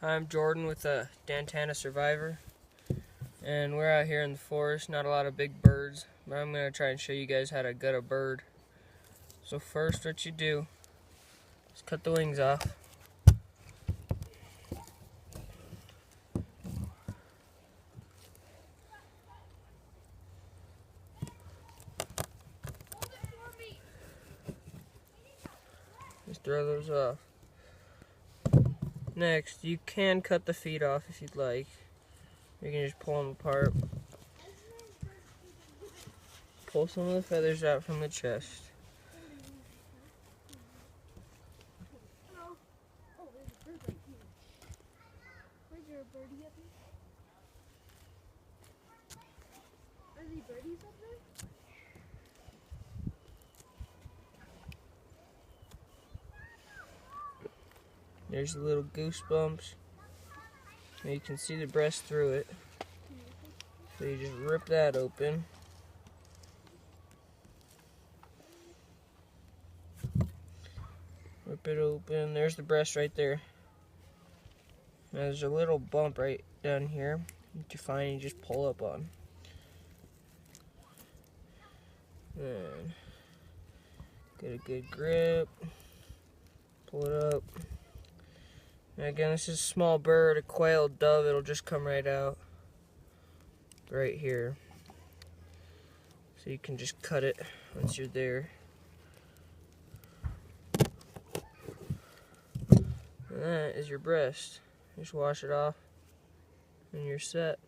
I'm Jordan with Dantana Survivor, and we're out here in the forest. Not a lot of big birds, but I'm going to try and show you guys how to gut a bird. So first, what you do is cut the wings off. Just throw those off. Next, you can cut the feet off if you'd like. You can just pull them apart. Pull some of the feathers out from the chest. Where's your birdie up here? Are there birdies up there? There's the little goosebumps. And you can see the breast through it. So you just rip that open. Rip it open. There's the breast right there. Now there's a little bump right down here that you find and you just pull up on. Then get a good grip. Pull it up. And again, this is a small bird, a quail, dove. It'll just come right out. Right here. So you can just cut it once you're there. And that is your breast. Just wash it off and you're set.